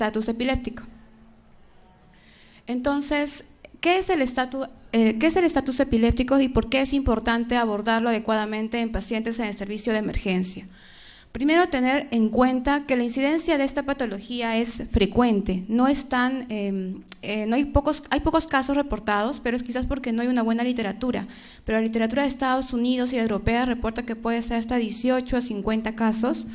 estatus epiléptico. Entonces, ¿qué es el estatus epiléptico y por qué es importante abordarlo adecuadamente en pacientes en el servicio de emergencia? Primero, tener en cuenta que la incidencia de esta patología es frecuente, no es tan, hay pocos casos reportados, pero es quizás porque no hay una buena literatura. Pero la literatura de Estados Unidos y europea reporta que puede ser hasta 18 a 50 casos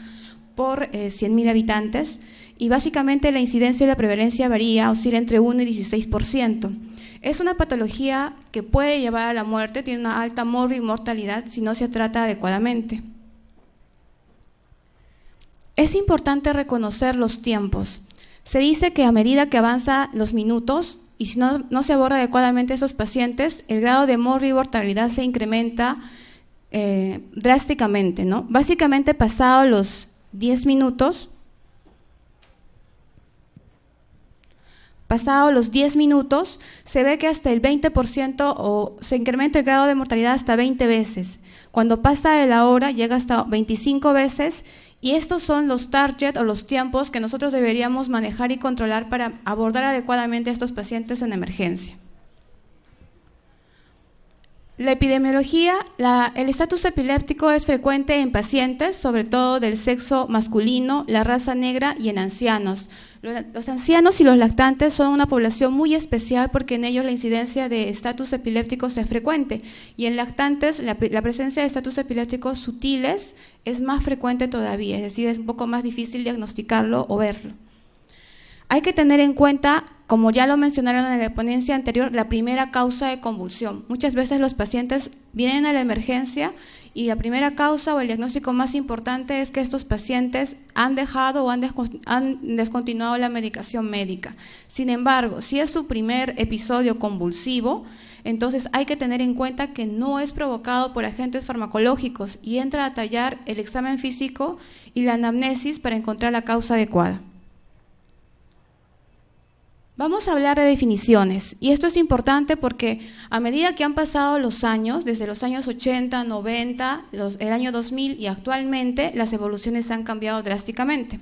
por 100.000 habitantes, y básicamente la incidencia y la prevalencia varía, oscila entre 1 y 16%. Es una patología que puede llevar a la muerte, tiene una alta mortalidad si no se trata adecuadamente. Es importante reconocer los tiempos. Se dice que a medida que avanzan los minutos y si no se aborda adecuadamente a esos pacientes, el grado de mortalidad se incrementa drásticamente, ¿no? Básicamente, pasados los 10 minutos, se ve que hasta el 20% o se incrementa el grado de mortalidad hasta 20 veces. Cuando pasa de la hora, llega hasta 25 veces. Y estos son los targets o los tiempos que nosotros deberíamos manejar y controlar para abordar adecuadamente a estos pacientes en emergencia. La epidemiología, el estatus epiléptico es frecuente en pacientes, sobre todo del sexo masculino, la raza negra y en ancianos. Los ancianos y los lactantes son una población muy especial porque en ellos la incidencia de estatus epilépticos es frecuente, y en lactantes la presencia de estatus epilépticos sutiles es más frecuente todavía, es decir, es un poco más difícil diagnosticarlo o verlo. Hay que tener en cuenta, como ya lo mencionaron en la ponencia anterior, la primera causa de convulsión. Muchas veces los pacientes vienen a la emergencia y la primera causa o el diagnóstico más importante es que estos pacientes han dejado o han descontinuado la medicación médica. Sin embargo, si es su primer episodio convulsivo, entonces hay que tener en cuenta que no es provocado por agentes farmacológicos y entra a tallar el examen físico y la anamnesis para encontrar la causa adecuada. Vamos a hablar de definiciones, y esto es importante porque a medida que han pasado los años, desde los años 80, 90, el año 2000 y actualmente, las evoluciones han cambiado drásticamente.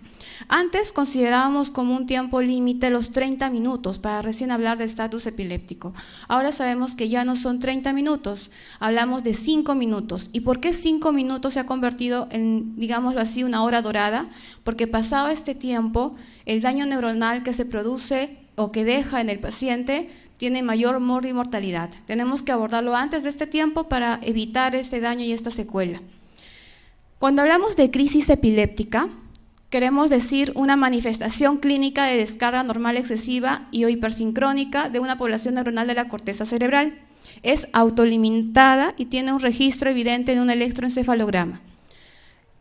Antes considerábamos como un tiempo límite los 30 minutos para recién hablar de estatus epiléptico. Ahora sabemos que ya no son 30 minutos, hablamos de 5 minutos. ¿Y por qué 5 minutos se ha convertido en, digámoslo así, una hora dorada? Porque pasado este tiempo, el daño neuronal que se produce o que deja en el paciente tiene mayor mortalidad. Tenemos que abordarlo antes de este tiempo para evitar este daño y esta secuela. Cuando hablamos de crisis epiléptica, queremos decir una manifestación clínica de descarga normal excesiva y o hipersincrónica de una población neuronal de la corteza cerebral. Es autolimitada y tiene un registro evidente en un electroencefalograma.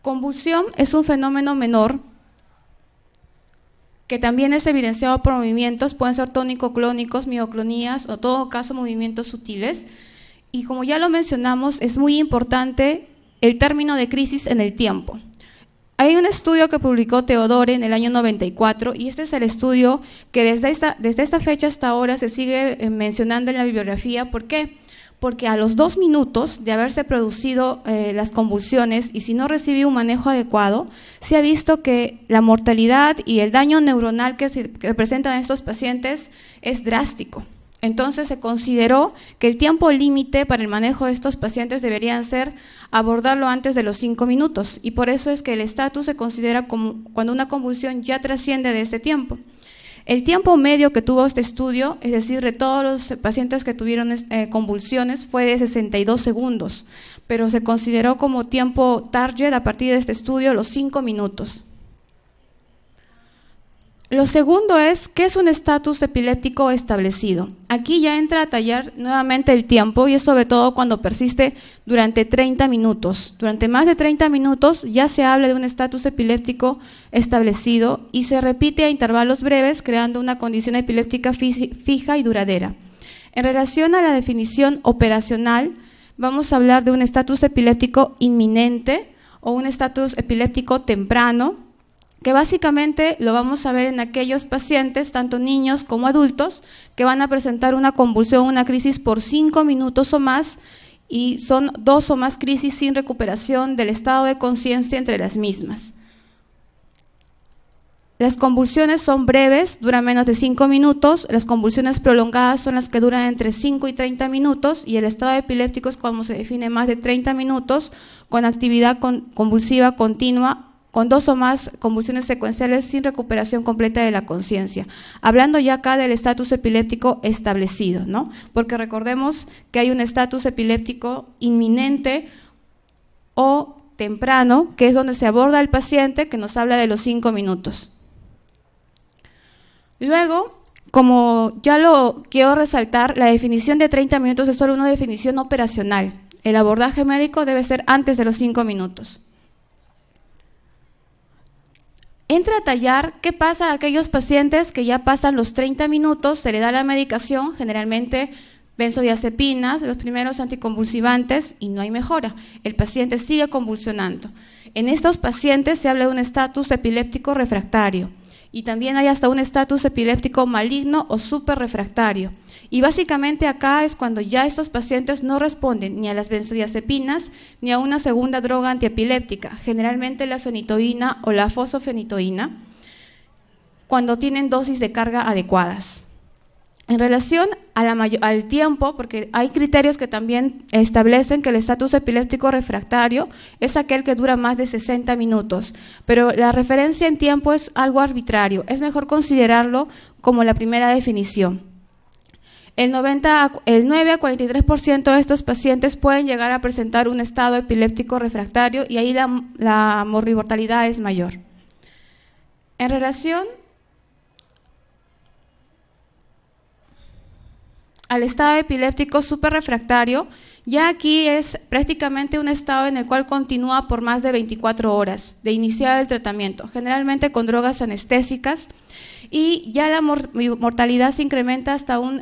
Convulsión es un fenómeno menor que también es evidenciado por movimientos, pueden ser tónico-clónicos, mioclonías o en todo caso movimientos sutiles. Y como ya lo mencionamos, es muy importante el término de crisis en el tiempo. Hay un estudio que publicó Teodore en el año 94 y este es el estudio que desde esta fecha hasta ahora se sigue mencionando en la bibliografía. ¿Por qué? Porque a los 2 minutos de haberse producido las convulsiones y si no recibe un manejo adecuado, se ha visto que la mortalidad y el daño neuronal que presentan estos pacientes es drástico. Entonces se consideró que el tiempo límite para el manejo de estos pacientes deberían ser abordarlo antes de los 5 minutos y por eso es que el estatus se considera como cuando una convulsión ya trasciende de este tiempo. El tiempo medio que tuvo este estudio, es decir, de todos los pacientes que tuvieron convulsiones, fue de 62 segundos, pero se consideró como tiempo target a partir de este estudio los 5 minutos. Lo segundo es, ¿qué es un estatus epiléptico establecido? Aquí ya entra a tallar nuevamente el tiempo y es sobre todo cuando persiste durante 30 minutos. Durante más de 30 minutos ya se habla de un estatus epiléptico establecido y se repite a intervalos breves creando una condición epiléptica fija y duradera. En relación a la definición operacional, vamos a hablar de un estatus epiléptico inminente o un estatus epiléptico temprano, que básicamente lo vamos a ver en aquellos pacientes, tanto niños como adultos, que van a presentar una convulsión, una crisis por 5 minutos o más, y son 2 o más crisis sin recuperación del estado de conciencia entre las mismas. Las convulsiones son breves, duran menos de 5 minutos, las convulsiones prolongadas son las que duran entre 5 y 30 minutos y el estado epiléptico es cuando se define más de 30 minutos con actividad convulsiva continua, con 2 o más convulsiones secuenciales sin recuperación completa de la conciencia. Hablando ya acá del estatus epiléptico establecido, ¿no? Porque recordemos que hay un estatus epiléptico inminente o temprano, que es donde se aborda al paciente, que nos habla de los 5 minutos. Luego, como ya lo quiero resaltar, la definición de 30 minutos es solo una definición operacional. El abordaje médico debe ser antes de los 5 minutos. Entra a tallar qué pasa a aquellos pacientes que ya pasan los 30 minutos, se le da la medicación, generalmente benzodiazepinas, los primeros anticonvulsivantes, y no hay mejora. El paciente sigue convulsionando. En estos pacientes se habla de un estatus epiléptico refractario. Y también hay hasta un estatus epiléptico maligno o superrefractario. Y básicamente acá es cuando ya estos pacientes no responden ni a las benzodiazepinas ni a una segunda droga antiepiléptica, generalmente la fenitoína o la fosfenitoína, cuando tienen dosis de carga adecuadas. En relación al tiempo, porque hay criterios que también establecen que el estatus epiléptico refractario es aquel que dura más de 60 minutos, pero la referencia en tiempo es algo arbitrario, es mejor considerarlo como la primera definición. El 9 a 43% de estos pacientes pueden llegar a presentar un estado epiléptico refractario y ahí la morbi-mortalidad es mayor. En relación al estado epiléptico superrefractario, ya aquí es prácticamente un estado en el cual continúa por más de 24 horas de iniciado el tratamiento, generalmente con drogas anestésicas, y ya la mortalidad se incrementa hasta un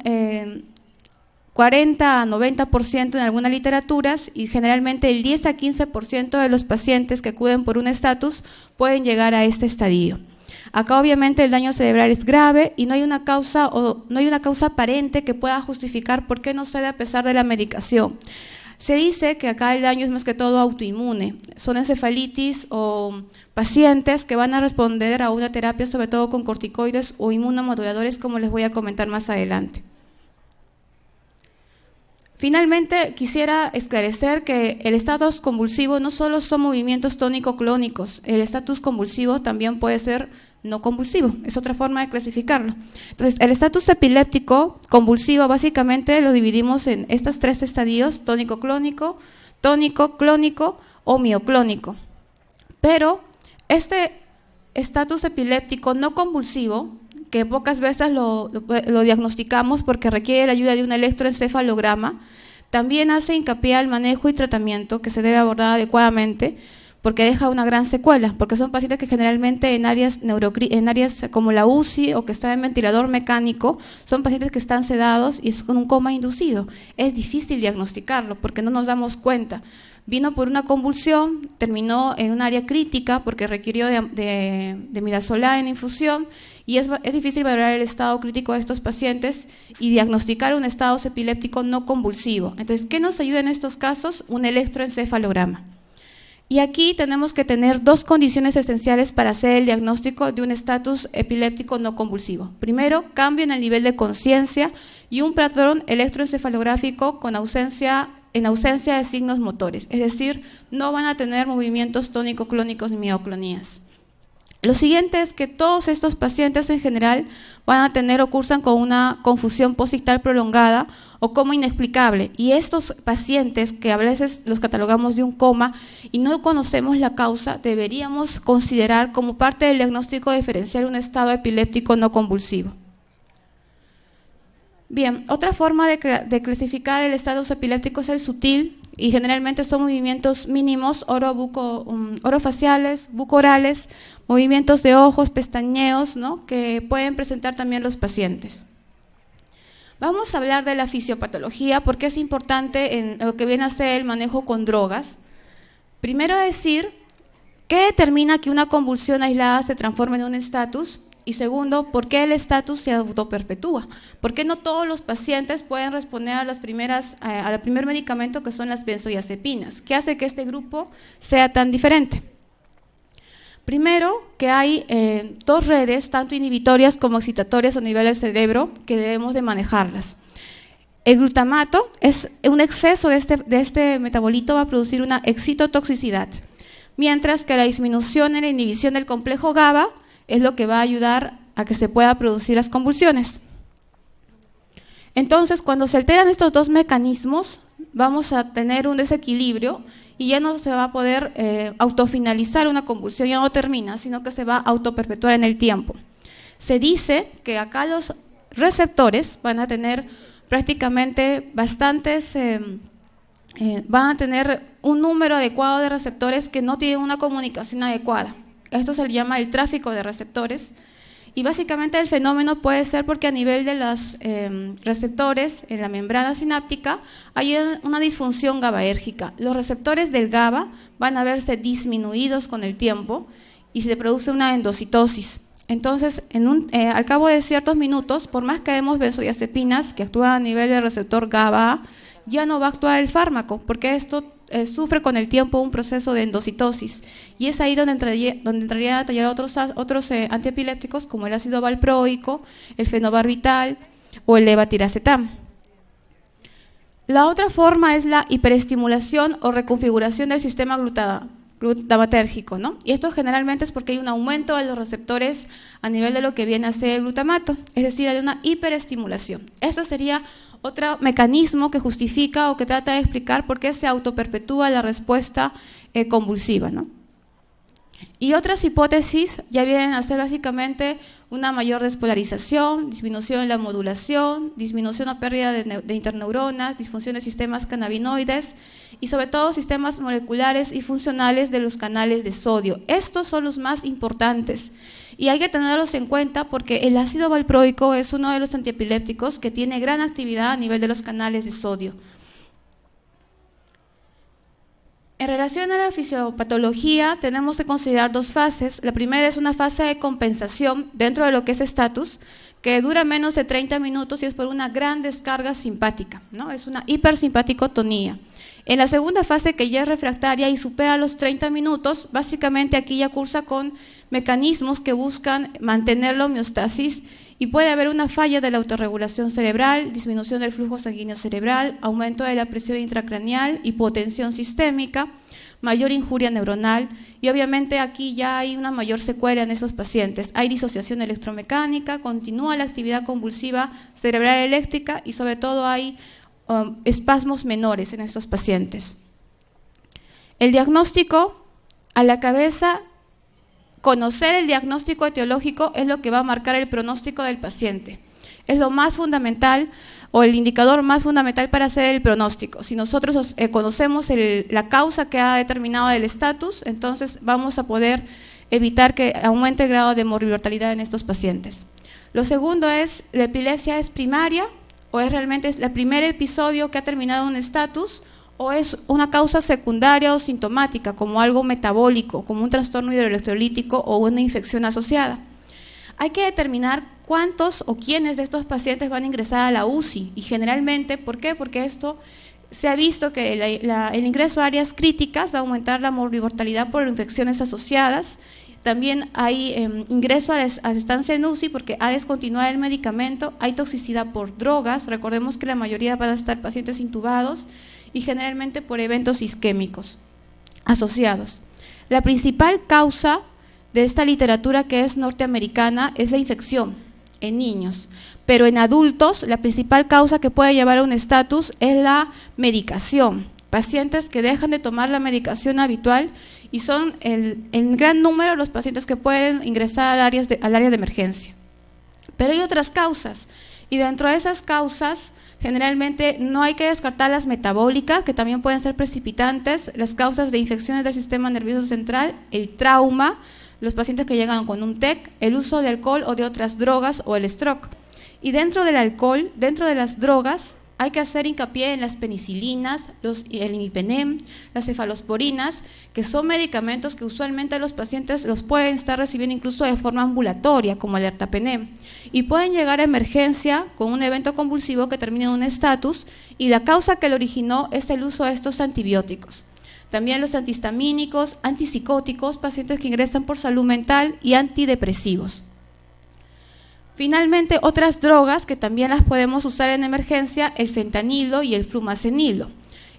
40 a 90% en algunas literaturas y generalmente el 10 a 15% de los pacientes que acuden por un estatus pueden llegar a este estadio. Acá obviamente el daño cerebral es grave y no hay una causa aparente que pueda justificar por qué no cede a pesar de la medicación. Se dice que acá el daño es más que todo autoinmune, son encefalitis o pacientes que van a responder a una terapia sobre todo con corticoides o inmunomoduladores, como les voy a comentar más adelante. Finalmente, quisiera esclarecer que el estatus convulsivo no solo son movimientos tónico-clónicos, el estatus convulsivo también puede ser no convulsivo, es otra forma de clasificarlo. Entonces, el estatus epiléptico convulsivo básicamente lo dividimos en estos 3 estadios, tónico-clónico, tónico-clónico o mioclónico. Pero este estatus epiléptico no convulsivo, que pocas veces lo diagnosticamos porque requiere la ayuda de un electroencefalograma, también hace hincapié al manejo y tratamiento que se debe abordar adecuadamente porque deja una gran secuela, porque son pacientes que generalmente en áreas como la UCI o que están en ventilador mecánico, son pacientes que están sedados y es con un coma inducido. Es difícil diagnosticarlo porque no nos damos cuenta. Vino por una convulsión, terminó en un área crítica porque requirió de midazolam en infusión y es difícil valorar el estado crítico de estos pacientes y diagnosticar un estado epiléptico no convulsivo. Entonces, ¿qué nos ayuda en estos casos? Un electroencefalograma. Y aquí tenemos que tener 2 condiciones esenciales para hacer el diagnóstico de un estatus epiléptico no convulsivo. Primero, cambio en el nivel de conciencia y un patrón electroencefalográfico en ausencia de signos motores, es decir, no van a tener movimientos tónico-clónicos ni mioclonías. Lo siguiente es que todos estos pacientes en general van a tener o cursan con una confusión posictal prolongada o coma inexplicable. Y estos pacientes que a veces los catalogamos de un coma y no conocemos la causa, deberíamos considerar como parte del diagnóstico diferencial un estado epiléptico no convulsivo. Bien, otra forma de clasificar el estatus epiléptico es el sutil y generalmente son movimientos mínimos, orofaciales, bucorales, movimientos de ojos, pestañeos, ¿no?, que pueden presentar también los pacientes. Vamos a hablar de la fisiopatología porque es importante en lo que viene a ser el manejo con drogas. Primero decir qué determina que una convulsión aislada se transforme en un estatus. Y segundo, ¿por qué el estatus se autoperpetúa? ¿Por qué no todos los pacientes pueden responder al primer medicamento que son las benzodiazepinas? ¿Qué hace que este grupo sea tan diferente? Primero, que hay dos redes, tanto inhibitorias como excitatorias a nivel del cerebro, que debemos de manejarlas. El glutamato, un exceso de este metabolito va a producir una excitotoxicidad, mientras que la disminución en la inhibición del complejo GABA es lo que va a ayudar a que se pueda producir las convulsiones. Entonces, cuando se alteran estos dos mecanismos, vamos a tener un desequilibrio y ya no se va a poder autofinalizar una convulsión, ya no termina, sino que se va a autoperpetuar en el tiempo. Se dice que acá los receptores van a tener prácticamente bastantes, van a tener un número adecuado de receptores que no tienen una comunicación adecuada. Esto se le llama el tráfico de receptores. Y básicamente el fenómeno puede ser porque a nivel de los receptores en la membrana sináptica hay una disfunción GABAérgica. Los receptores del GABA van a verse disminuidos con el tiempo y se produce una endocitosis. Entonces, al cabo de ciertos minutos, por más que demos benzodiazepinas que actúan a nivel del receptor GABA, ya no va a actuar el fármaco, porque esto sufre con el tiempo un proceso de endocitosis. Y es ahí donde entrarían a tallar otros antiepilépticos como el ácido valproico, el fenobarbital o el levatiracetam. La otra forma es la hiperestimulación o reconfiguración del sistema glutamatérgico, ¿no? Y esto generalmente es porque hay un aumento de los receptores a nivel de lo que viene a ser el glutamato, es decir, hay una hiperestimulación. Esto sería otro mecanismo que justifica o que trata de explicar por qué se autoperpetúa la respuesta convulsiva, ¿no? Y otras hipótesis ya vienen a ser básicamente una mayor despolarización, disminución en la modulación, disminución o pérdida de interneuronas, disfunción de sistemas cannabinoides y sobre todo sistemas moleculares y funcionales de los canales de sodio. Estos son los más importantes y hay que tenerlos en cuenta porque el ácido valproico es uno de los antiepilépticos que tiene gran actividad a nivel de los canales de sodio. En relación a la fisiopatología, tenemos que considerar dos fases. La primera es una fase de compensación dentro de lo que es estatus, que dura menos de 30 minutos y es por una gran descarga simpática, ¿no? Es una hipersimpaticotonía. En la segunda fase, que ya es refractaria y supera los 30 minutos, básicamente aquí ya cursa con mecanismos que buscan mantener la homeostasis y puede haber una falla de la autorregulación cerebral, disminución del flujo sanguíneo cerebral, aumento de la presión intracraneal, hipotensión sistémica, mayor injuria neuronal y obviamente aquí ya hay una mayor secuela en esos pacientes. Hay disociación electromecánica, continúa la actividad convulsiva cerebral eléctrica y sobre todo hay espasmos menores en estos pacientes. El diagnóstico a la cabeza. Conocer el diagnóstico etiológico es lo que va a marcar el pronóstico del paciente. Es lo más fundamental o el indicador más fundamental para hacer el pronóstico. Si nosotros conocemos la causa que ha determinado el estatus, entonces vamos a poder evitar que aumente el grado de morbi-mortalidad en estos pacientes. Lo segundo es, ¿la epilepsia es primaria o es realmente el primer episodio que ha terminado un estatus? ¿O es una causa secundaria o sintomática, como algo metabólico, como un trastorno hidroelectrolítico o una infección asociada? Hay que determinar cuántos o quiénes de estos pacientes van a ingresar a la UCI y generalmente, ¿por qué? Porque esto se ha visto que el ingreso a áreas críticas va a aumentar la morbi-mortalidad por infecciones asociadas. También hay ingreso a estancia en UCI porque ha descontinuado el medicamento, hay toxicidad por drogas, recordemos que la mayoría van a estar pacientes intubados, y generalmente por eventos isquémicos asociados. La principal causa de esta literatura que es norteamericana es la infección en niños, pero en adultos la principal causa que puede llevar a un estatus es la medicación. Pacientes que dejan de tomar la medicación habitual y son en gran número los pacientes que pueden ingresar al área de emergencia. Pero hay otras causas y dentro de esas causas generalmente no hay que descartar las metabólicas, que también pueden ser precipitantes, las causas de infecciones del sistema nervioso central, el trauma, los pacientes que llegan con un TEC, el uso de alcohol o de otras drogas o el stroke. Y dentro del alcohol, dentro de las drogas, hay que hacer hincapié en las penicilinas, el imipenem, las cefalosporinas, que son medicamentos que usualmente los pacientes los pueden estar recibiendo incluso de forma ambulatoria, como el ertapenem, y pueden llegar a emergencia con un evento convulsivo que termine en un estatus, y la causa que lo originó es el uso de estos antibióticos. también los antihistamínicos, antipsicóticos, pacientes que ingresan por salud mental y antidepresivos. Finalmente, otras drogas que también las podemos usar en emergencia, el fentanilo y el flumacenilo.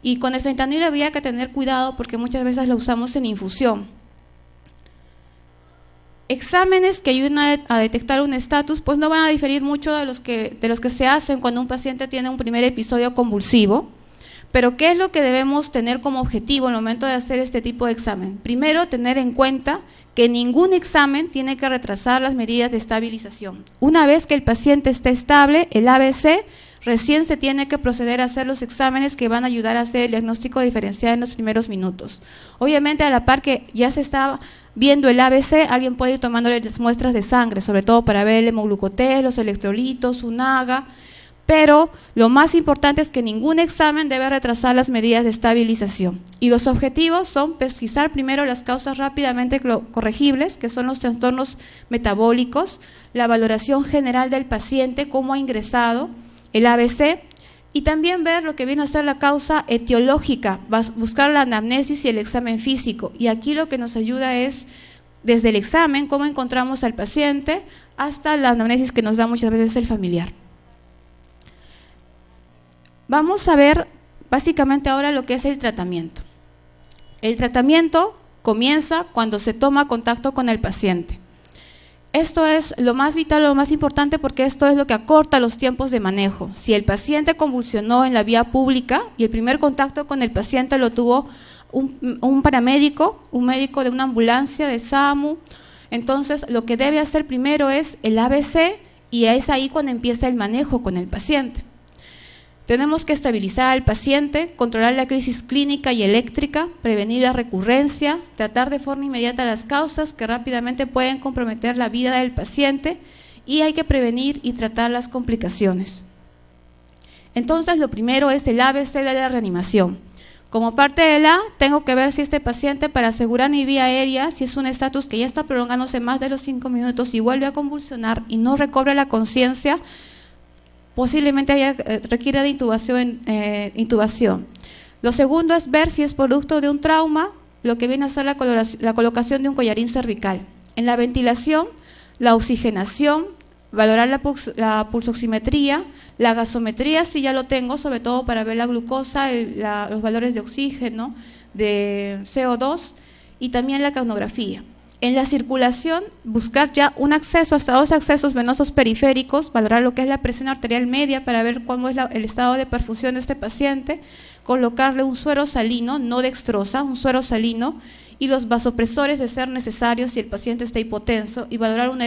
Y con el fentanilo había que tener cuidado porque muchas veces lo usamos en infusión. Exámenes que ayudan a detectar un estatus, pues no van a diferir mucho de los que se hacen cuando un paciente tiene un primer episodio convulsivo. Pero ¿qué es lo que debemos tener como objetivo en el momento de hacer este tipo de examen? Primero, tener en cuenta que ningún examen tiene que retrasar las medidas de estabilización. Una vez que el paciente esté estable, el ABC, recién se tiene que proceder a hacer los exámenes que van a ayudar a hacer el diagnóstico diferencial en los primeros minutos. Obviamente, a la par que ya se está viendo el ABC, alguien puede ir tomándole las muestras de sangre, sobre todo para ver el hemoglucotés, los electrolitos, un AGA, pero lo más importante es que ningún examen debe retrasar las medidas de estabilización. Y los objetivos son pesquisar primero las causas rápidamente corregibles, que son los trastornos metabólicos, la valoración general del paciente, cómo ha ingresado, el ABC, y también ver lo que viene a ser la causa etiológica, buscar la anamnesis y el examen físico. Y aquí lo que nos ayuda es, desde el examen, cómo encontramos al paciente, hasta la anamnesis que nos da muchas veces el familiar. Vamos a ver básicamente ahora lo que es el tratamiento. El tratamiento comienza cuando se toma contacto con el paciente. Esto es lo más vital, lo más importante, porque esto es lo que acorta los tiempos de manejo. Si el paciente convulsionó en la vía pública y el primer contacto con el paciente lo tuvo un paramédico, un médico de una ambulancia, de SAMU, entonces lo que debe hacer primero es el ABC y es ahí cuando empieza el manejo con el paciente. Tenemos que estabilizar al paciente, controlar la crisis clínica y eléctrica, prevenir la recurrencia, tratar de forma inmediata las causas que rápidamente pueden comprometer la vida del paciente y hay que prevenir y tratar las complicaciones. Entonces, lo primero es el ABC de la reanimación. Como parte del A, tengo que ver si este paciente, para asegurar mi vía aérea, si es un estatus que ya está prolongándose más de los 5 minutos y vuelve a convulsionar y no recobra la conciencia, posiblemente requiera de intubación. Lo segundo es ver si es producto de un trauma, lo que viene a ser la colocación de un collarín cervical. En la ventilación, la oxigenación, valorar la pulsoximetría, la gasometría, si ya lo tengo, sobre todo para ver la glucosa, los valores de oxígeno, de CO2 y también la capnografía. En la circulación, buscar ya un acceso, hasta 2 accesos venosos periféricos, valorar lo que es la presión arterial media para ver cómo es el estado de perfusión de este paciente, colocarle un suero salino, no dextrosa, un suero salino, y los vasopresores de ser necesarios si el paciente está hipotenso, y valorar un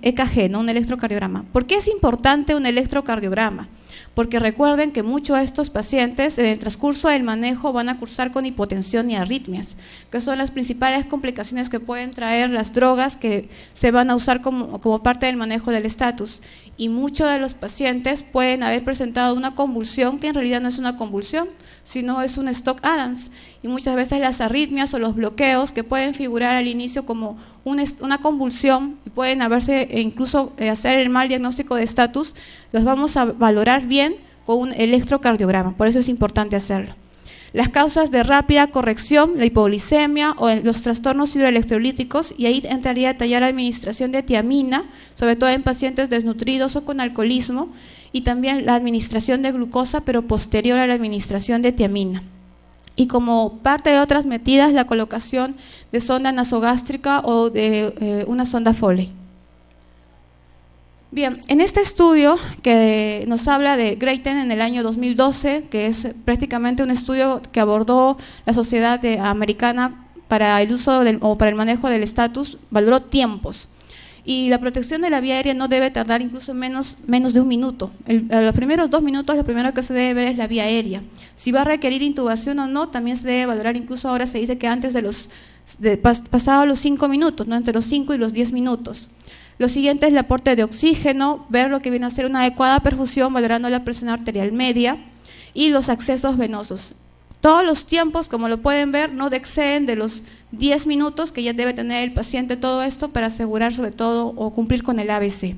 EKG, ¿no? Un electrocardiograma. ¿Por qué es importante un electrocardiograma? Porque recuerden que muchos de estos pacientes en el transcurso del manejo van a cursar con hipotensión y arritmias, que son las principales complicaciones que pueden traer las drogas que se van a usar como parte del manejo del estatus. Y muchos de los pacientes pueden haber presentado una convulsión que en realidad no es una convulsión, sino es un Stock-Adams. Y muchas veces las arritmias o los bloqueos que pueden figurar al inicio como una convulsión y pueden haberse incluso hacer el mal diagnóstico de estatus, los vamos a valorar bien con un electrocardiograma, por eso es importante hacerlo. Las causas de rápida corrección, la hipoglicemia o los trastornos hidroelectrolíticos, y ahí entraría a detallar la administración de tiamina, sobre todo en pacientes desnutridos o con alcoholismo, y también la administración de glucosa, pero posterior a la administración de tiamina. Y como parte de otras medidas, la colocación de sonda nasogástrica o de una sonda Foley. Bien, en este estudio que nos habla de Grayten en el año 2012, que es prácticamente un estudio que abordó la Sociedad Americana para el uso o para el manejo del estatus, valoró tiempos. Y la protección de la vía aérea no debe tardar incluso menos de 1 minuto. Los primeros 2 minutos, lo primero que se debe ver es la vía aérea. Si va a requerir intubación o no, también se debe valorar, incluso ahora se dice que antes pasados los 5 minutos, ¿no? Entre los 5 y los 10 minutos. Lo siguiente es el aporte de oxígeno, ver lo que viene a ser una adecuada perfusión, valorando la presión arterial media y los accesos venosos. Todos los tiempos, como lo pueden ver, no exceden de los 10 minutos que ya debe tener el paciente todo esto para asegurar sobre todo o cumplir con el ABC.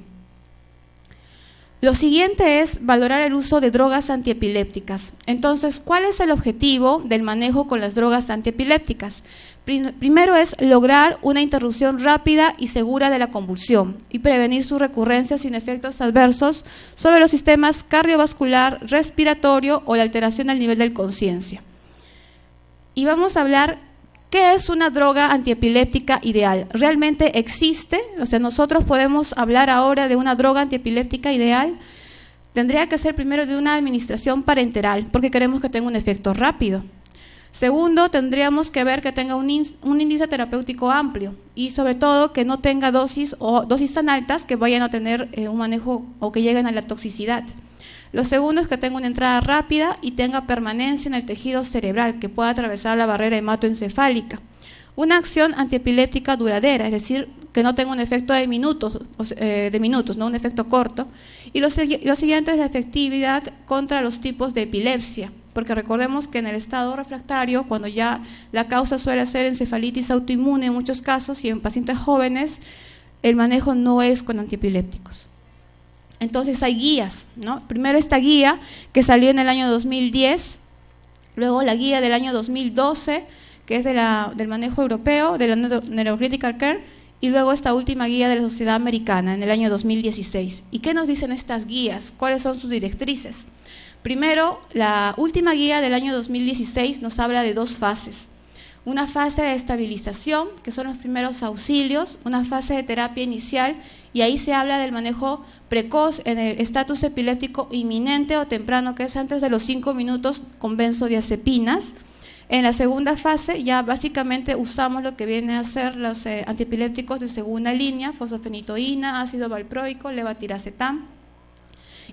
Lo siguiente es valorar el uso de drogas antiepilépticas. Entonces, ¿cuál es el objetivo del manejo con las drogas antiepilépticas? Primero es lograr una interrupción rápida y segura de la convulsión y prevenir su recurrencia sin efectos adversos sobre los sistemas cardiovascular, respiratorio o la alteración del nivel de conciencia. Y vamos a hablar qué es una droga antiepiléptica ideal. ¿Realmente existe? O sea, nosotros podemos hablar ahora de una droga antiepiléptica ideal. Tendría que ser primero de una administración parenteral, porque queremos que tenga un efecto rápido. Segundo, tendríamos que ver que tenga un índice terapéutico amplio y sobre todo que no tenga dosis tan altas que vayan a tener un manejo o que lleguen a la toxicidad. Lo segundo es que tenga una entrada rápida y tenga permanencia en el tejido cerebral, que pueda atravesar la barrera hematoencefálica. Una acción antiepiléptica duradera, es decir, que no tenga un efecto de minutos, no un efecto corto. Y lo siguiente es la efectividad contra los tipos de epilepsia, porque recordemos que en el estado refractario, cuando ya la causa suele ser encefalitis autoinmune en muchos casos y en pacientes jóvenes, el manejo no es con antiepilépticos. Entonces hay guías, ¿no? Primero esta guía que salió en el año 2010, luego la guía del año 2012, que es del manejo europeo, de la Neurocritical Care, y luego esta última guía de la Sociedad Americana en el año 2016. ¿Y qué nos dicen estas guías? ¿Cuáles son sus directrices? Primero, la última guía del año 2016 nos habla de dos fases. Una fase de estabilización, que son los primeros auxilios, una fase de terapia inicial, y ahí se habla del manejo precoz en el estatus epiléptico inminente o temprano, que es antes de los 5 minutos con benzodiazepinas. En la segunda fase ya básicamente usamos lo que viene a ser los antiepilépticos de segunda línea, fosfenitoína, ácido valproico, levetiracetam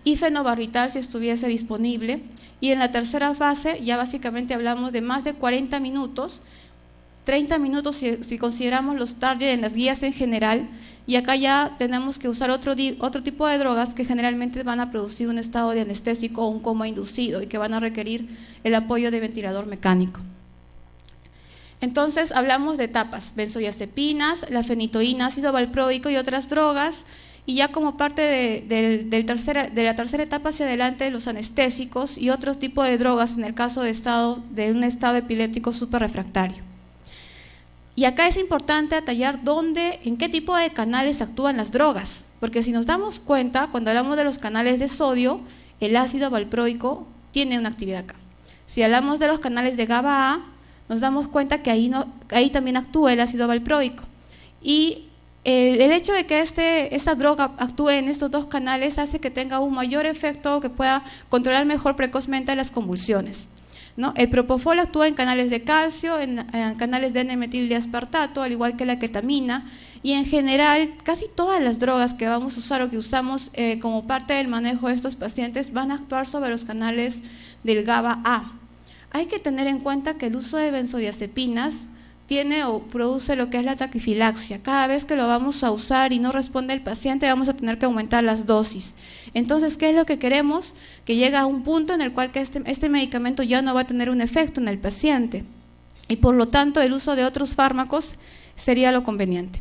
y fenobarbital si estuviese disponible. Y en la tercera fase ya básicamente hablamos de más de 40 minutos, 30 minutos si consideramos los target en las guías en general, y acá ya tenemos que usar otro tipo de drogas que generalmente van a producir un estado de anestésico o un coma inducido y que van a requerir el apoyo de ventilador mecánico. Entonces hablamos de etapas, benzodiazepinas, la fenitoína, ácido valproico y otras drogas, y ya como parte de la tercera etapa hacia adelante los anestésicos y otros tipos de drogas en el caso de un estado epiléptico superrefractario. Y acá es importante detallar en qué tipo de canales actúan las drogas, porque si nos damos cuenta, cuando hablamos de los canales de sodio, el ácido valproico tiene una actividad acá. Si hablamos de los canales de GABA-A, nos damos cuenta que ahí también actúa el ácido valproico. Y el hecho de que esta droga actúe en estos dos canales hace que tenga un mayor efecto, que pueda controlar mejor precozmente las convulsiones, ¿no? El propofol actúa en canales de calcio, en canales de N-metildiaspartato, al igual que la ketamina, y en general casi todas las drogas que vamos a usar o que usamos como parte del manejo de estos pacientes van a actuar sobre los canales del GABA-A. Hay que tener en cuenta que el uso de benzodiazepinas tiene o produce lo que es la taquifilaxia. Cada vez que lo vamos a usar y no responde el paciente, vamos a tener que aumentar las dosis. Entonces, ¿qué es lo que queremos? Que llegue a un punto en el cual que este medicamento ya no va a tener un efecto en el paciente y por lo tanto el uso de otros fármacos sería lo conveniente.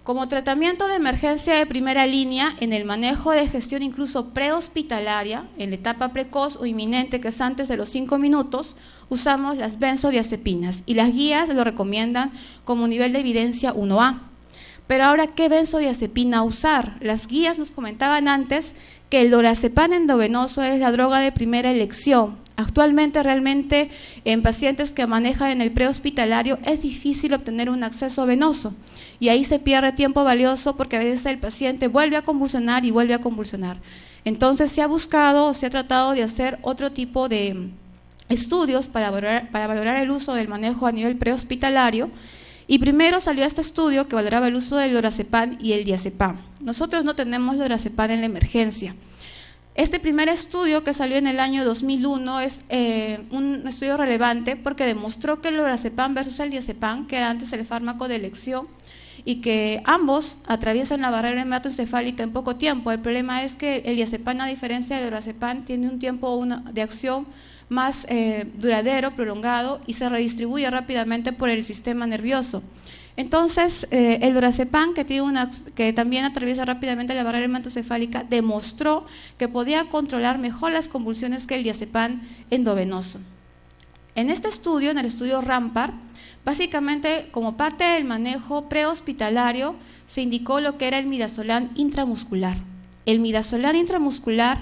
Como tratamiento de emergencia de primera línea, en el manejo de gestión incluso prehospitalaria, en la etapa precoz o inminente, que es antes de los 5 minutos, usamos las benzodiazepinas y las guías lo recomiendan como nivel de evidencia 1A. Pero ahora, ¿qué benzodiazepina usar? Las guías nos comentaban antes que el lorazepam endovenoso es la droga de primera elección. Actualmente realmente en pacientes que manejan en el prehospitalario es difícil obtener un acceso venoso y ahí se pierde tiempo valioso porque a veces el paciente vuelve a convulsionar y vuelve a convulsionar. Entonces se ha tratado de hacer otro tipo de estudios para valorar el uso del manejo a nivel prehospitalario. Y primero salió este estudio que valoraba el uso del lorazepam y el diazepam. Nosotros no tenemos lorazepam en la emergencia. Este primer estudio que salió en el año 2001 es un estudio relevante porque demostró que el lorazepam versus el diazepam, que era antes el fármaco de elección, y que ambos atraviesan la barrera hematoencefálica en poco tiempo. El problema es que el diazepam, a diferencia del lorazepam, tiene un tiempo de acción más duradero, prolongado, y se redistribuye rápidamente por el sistema nervioso. Entonces, el lorazepam, que también atraviesa rápidamente la barrera hematocefálica, demostró que podía controlar mejor las convulsiones que el diazepam endovenoso. En este estudio, en el estudio RAMPAR, básicamente como parte del manejo prehospitalario, se indicó lo que era el midazolam intramuscular. El midazolam intramuscular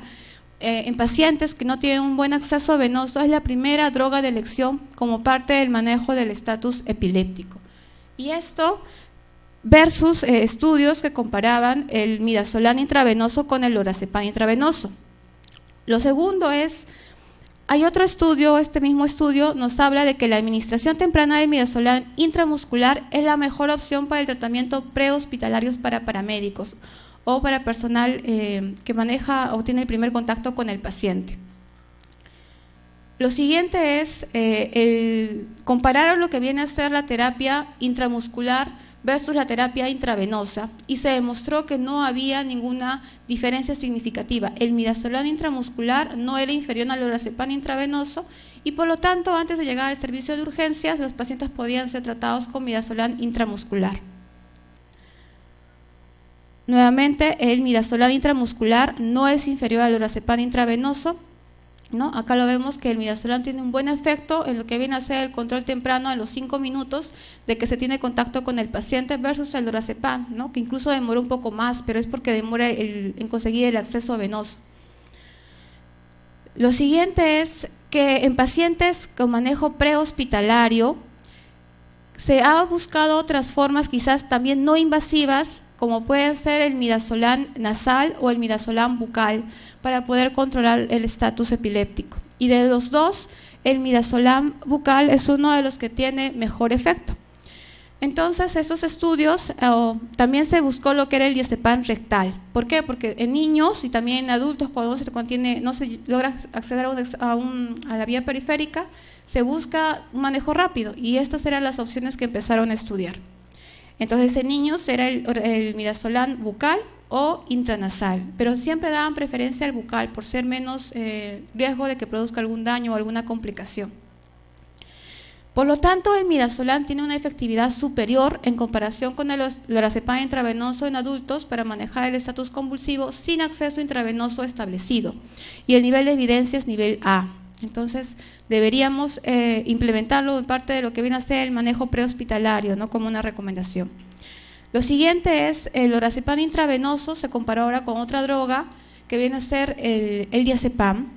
en pacientes que no tienen un buen acceso venoso es la primera droga de elección como parte del manejo del estatus epiléptico. Y esto versus estudios que comparaban el midazolam intravenoso con el lorazepam intravenoso. Lo segundo es, hay otro estudio, este mismo estudio nos habla de que la administración temprana de midazolam intramuscular es la mejor opción para el tratamiento prehospitalario para paramédicos o para personal que maneja o tiene el primer contacto con el paciente. Lo siguiente es comparar lo que viene a ser la terapia intramuscular versus la terapia intravenosa, y se demostró que no había ninguna diferencia significativa. El midazolam intramuscular no era inferior al lorazepam intravenoso y por lo tanto antes de llegar al servicio de urgencias los pacientes podían ser tratados con midazolam intramuscular. Nuevamente, el midazolam intramuscular no es inferior al lorazepam intravenoso, ¿no? Acá lo vemos que el midazolam tiene un buen efecto en lo que viene a ser el control temprano a los 5 minutos de que se tiene contacto con el paciente versus el lorazepam, ¿no? Que incluso demora un poco más, pero es porque demora en conseguir el acceso venoso. Lo siguiente es que en pacientes con manejo prehospitalario se ha buscado otras formas quizás también no invasivas, como puede ser el midazolam nasal o el midazolam bucal, para poder controlar el estatus epiléptico. Y de los dos, el midazolam bucal es uno de los que tiene mejor efecto. Entonces, esos estudios también se buscó lo que era el diazepam rectal. ¿Por qué? Porque en niños y también en adultos, cuando no se logra acceder a la vía periférica, se busca un manejo rápido, y estas eran las opciones que empezaron a estudiar. Entonces, en niños era el midazolam bucal o intranasal, pero siempre daban preferencia al bucal por ser menos riesgo de que produzca algún daño o alguna complicación. Por lo tanto, el midazolam tiene una efectividad superior en comparación con el lorazepam intravenoso en adultos para manejar el estatus convulsivo sin acceso intravenoso establecido, y el nivel de evidencia es nivel A. Entonces, deberíamos implementarlo en parte de lo que viene a ser el manejo prehospitalario, ¿no? Como una recomendación. Lo siguiente es el lorazepam intravenoso, se comparó ahora con otra droga que viene a ser el diazepam,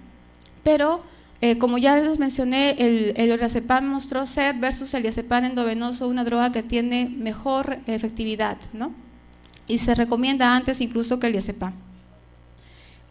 pero como ya les mencioné, el lorazepam mostró ser versus el diazepam endovenoso una droga que tiene mejor efectividad, ¿no? Y se recomienda antes incluso que el diazepam.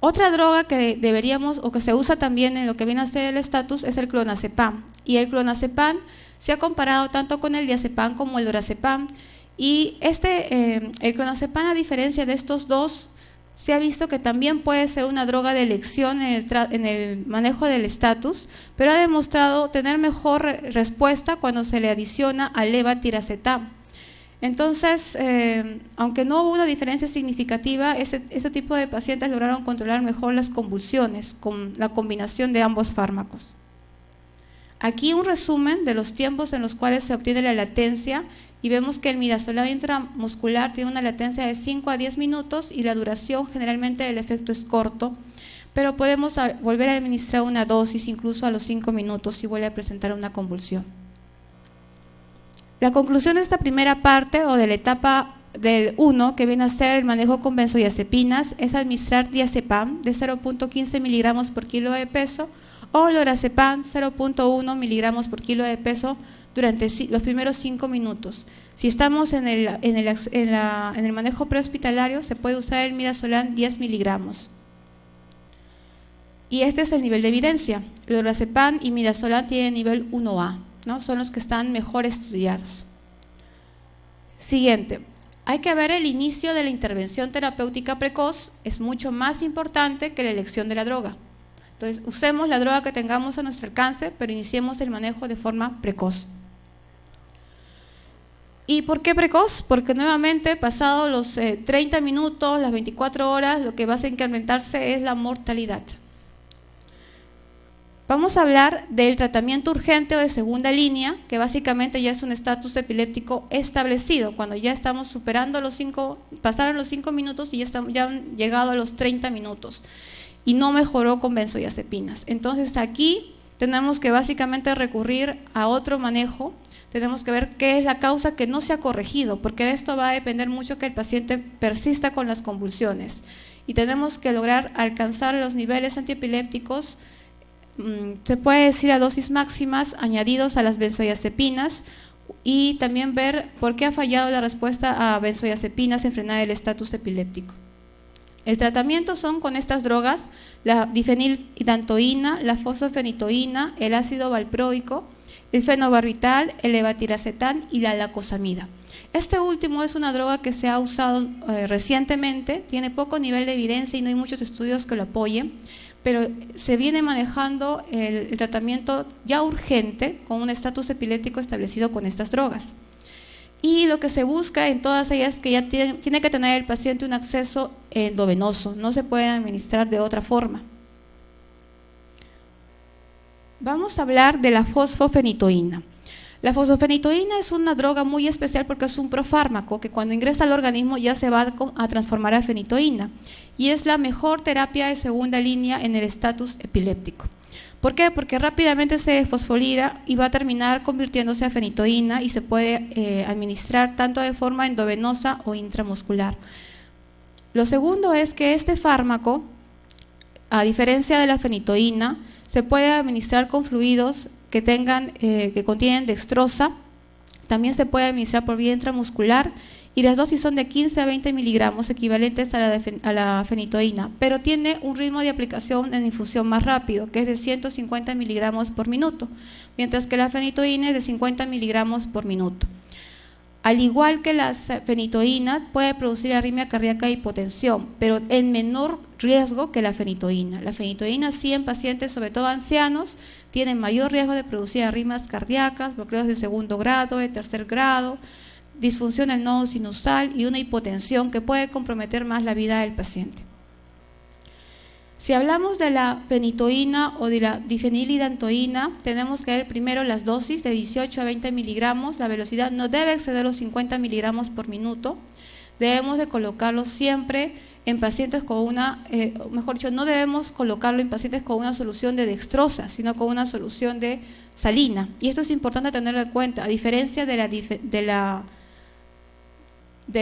Otra droga que deberíamos, o que se usa también en lo que viene a ser el estatus, es el clonazepam. Y el clonazepam se ha comparado tanto con el diazepam como el lorazepam. Y el clonazepam, a diferencia de estos dos, se ha visto que también puede ser una droga de elección en el manejo del estatus, pero ha demostrado tener mejor respuesta cuando se le adiciona al levatiracetam. Entonces, aunque no hubo una diferencia significativa, ese tipo de pacientes lograron controlar mejor las convulsiones con la combinación de ambos fármacos. Aquí un resumen de los tiempos en los cuales se obtiene la latencia, y vemos que el midazolam intramuscular tiene una latencia de 5 a 10 minutos y la duración generalmente del efecto es corto, pero podemos volver a administrar una dosis incluso a los 5 minutos si vuelve a presentar una convulsión. La conclusión de esta primera parte o de la etapa del 1, que viene a ser el manejo con benzodiazepinas, es administrar diazepam de 0.15 miligramos por kilo de peso o lorazepam 0.1 miligramos por kilo de peso durante los primeros 5 minutos. Si estamos en el manejo prehospitalario, se puede usar el midazolam 10 miligramos. Y este es el nivel de evidencia. Lorazepam y midazolam tienen nivel 1A, ¿no? Son los que están mejor estudiados. Siguiente. Hay que ver el inicio de la intervención terapéutica precoz, es mucho más importante que la elección de la droga. Entonces, usemos la droga que tengamos a nuestro alcance, pero iniciemos el manejo de forma precoz. ¿Y por qué precoz? Porque nuevamente, pasados los 30 minutos, las 24 horas, lo que va a incrementarse es la mortalidad. Vamos a hablar del tratamiento urgente o de segunda línea, que básicamente ya es un estatus epiléptico establecido, cuando ya estamos superando pasaron los 5 minutos y ya han llegado a los 30 minutos y no mejoró con benzodiazepinas. Entonces aquí tenemos que básicamente recurrir a otro manejo, tenemos que ver qué es la causa que no se ha corregido, porque de esto va a depender mucho que el paciente persista con las convulsiones y tenemos que lograr alcanzar los niveles antiepilépticos, se puede decir a dosis máximas añadidos a las benzodiazepinas, y también ver por qué ha fallado la respuesta a benzodiazepinas en frenar el estatus epiléptico. El tratamiento son con estas drogas, la difenilhidantoína, la fosfenitoína, el ácido valproico, el fenobarbital, el levetiracetam y la lacosamida. Este último es una droga que se ha usado recientemente, tiene poco nivel de evidencia y no hay muchos estudios que lo apoyen, pero se viene manejando el tratamiento ya urgente con un estatus epiléptico establecido con estas drogas. Y lo que se busca en todas ellas es que ya tiene que tener el paciente un acceso endovenoso, no se puede administrar de otra forma. Vamos a hablar de la fosfenitoína. La fosfenitoína es una droga muy especial porque es un profármaco que cuando ingresa al organismo ya se va a transformar a fenitoína y es la mejor terapia de segunda línea en el estatus epiléptico. ¿Por qué? Porque rápidamente se fosfolira y va a terminar convirtiéndose a fenitoína y se puede administrar tanto de forma endovenosa o intramuscular. Lo segundo es que este fármaco, a diferencia de la fenitoína, se puede administrar con fluidos que contienen dextrosa, también se puede administrar por vía intramuscular y las dosis son de 15 a 20 miligramos equivalentes a la fenitoína, pero tiene un ritmo de aplicación en infusión más rápido, que es de 150 miligramos por minuto, mientras que la fenitoína es de 50 miligramos por minuto. Al igual que la fenitoína, puede producir arritmia cardíaca e hipotensión, pero en menor riesgo que la fenitoína. La fenitoína sí en pacientes, sobre todo ancianos, tienen mayor riesgo de producir arritmias cardíacas, bloqueos de segundo grado, de tercer grado, disfunción del nodo sinusal y una hipotensión que puede comprometer más la vida del paciente. Si hablamos de la fenitoína o de la difenilhidantoína, tenemos que ver primero las dosis de 18 a 20 miligramos. La velocidad no debe exceder los 50 miligramos por minuto. Debemos de colocarlo siempre en pacientes con no debemos colocarlo en pacientes con una solución de dextrosa, sino con una solución de salina. Y esto es importante tenerlo en cuenta, a diferencia de